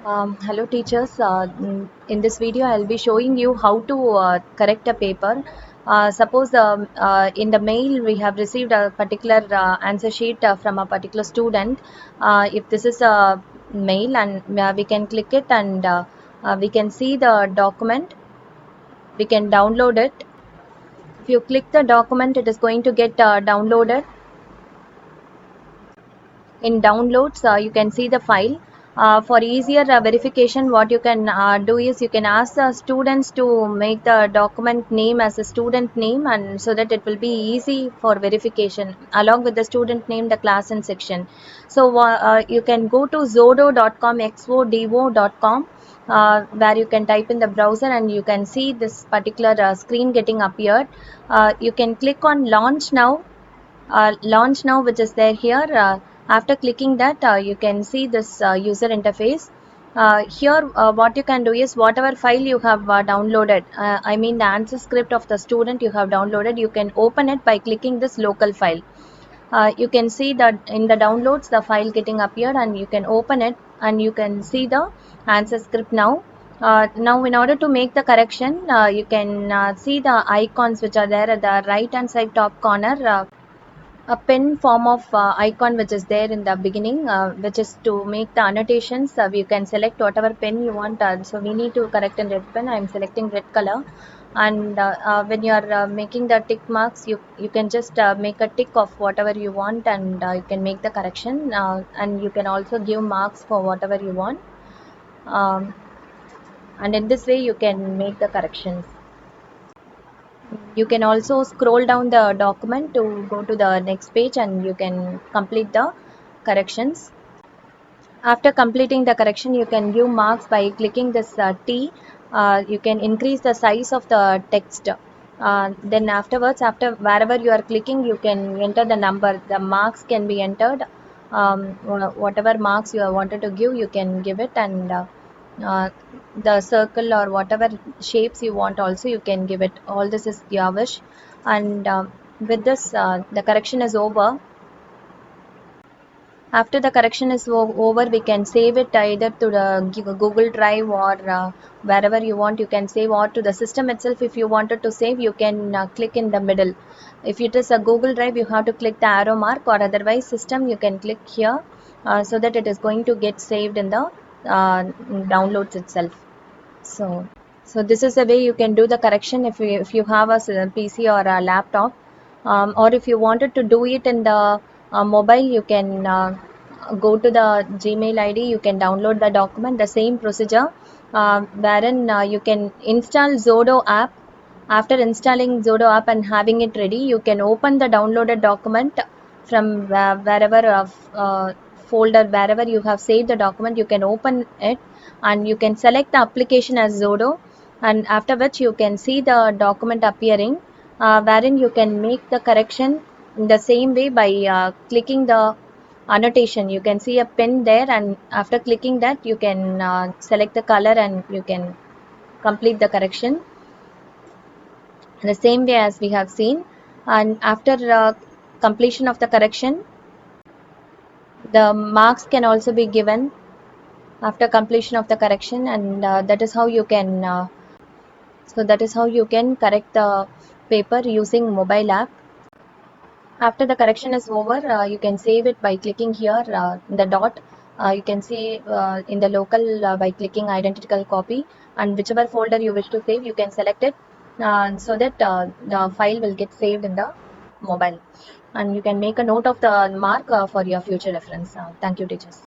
Hello teachers. In this video I'll be showing you how to correct a paper. Suppose in the mail we have received a particular answer sheet from a particular student. If this is a mail and we can click it and we can see the document, we can download it. If you click the document, it is going to get downloaded. In downloads you can see the file. For easier verification, what you can do is you can ask the students to make the document name as a student name, and so that it will be easy for verification along with the student name, the class and section. So you can go to zodo.com, xodo.com, where you can type in the browser and you can see this particular screen getting appeared. You can click on launch now, which is there here. After clicking that, you can see this user interface. Here what you can do is whatever file you have downloaded, I mean the answer script of the student you have downloaded, you can open it by clicking this local file. You can see that in the downloads the file getting appeared, and you can open it and you can see the answer script now. Now in order to make the correction, you can see the icons which are there at the right hand side top corner. A pen form of icon which is there in the beginning, which is to make the annotations. You can select whatever pen you want. So we need to correct in red pen. I am selecting red color. And when you are making the tick marks, you can just make a tick of whatever you want, and you can make the correction. And you can also give marks for whatever you want. Um, and in this way you can make the corrections. You can also scroll down the document to go to the next page and you can complete the corrections. After completing the correction, you can give marks by clicking this T. You can increase the size of the text. Then afterwards, after wherever you are clicking, you can enter the number. The marks can be entered. Whatever marks you wanted to give, you can give it, and uh, the circle or whatever shapes you want also you can give it. All this is your wish. And with this, the correction is over. After the correction is over, we can save it either to the Google Drive or wherever you want. You can save, or to the system itself. If you wanted to save, you can click in the middle. If it is a Google Drive, you have to click the arrow mark, or otherwise system, you can click here, so that it is going to get saved in the downloads itself. So this is the way you can do the correction if you have a PC or a laptop, or if you wanted to do it in the mobile, you can go to the Gmail ID. You can download the document. The same procedure, wherein you can install Zodo app. After installing Zodo app and having it ready, you can open the downloaded document from wherever folder, wherever you have saved the document. You can open it and you can select the application as Zodo, and after which you can see the document appearing, wherein you can make the correction in the same way by clicking the annotation. You can see a pen there, and after clicking that you can select the color and you can complete the correction the same way as we have seen. And after completion of the correction, the marks can also be given after completion of the correction, and that is how you can correct the paper using mobile app. After the correction is over, you can save it by clicking here, the dot. You can see in the local by clicking identical copy, and whichever folder you wish to save, you can select it, so that the file will get saved in the mobile. And you can make a note of the mark for your future reference. Thank you, teachers.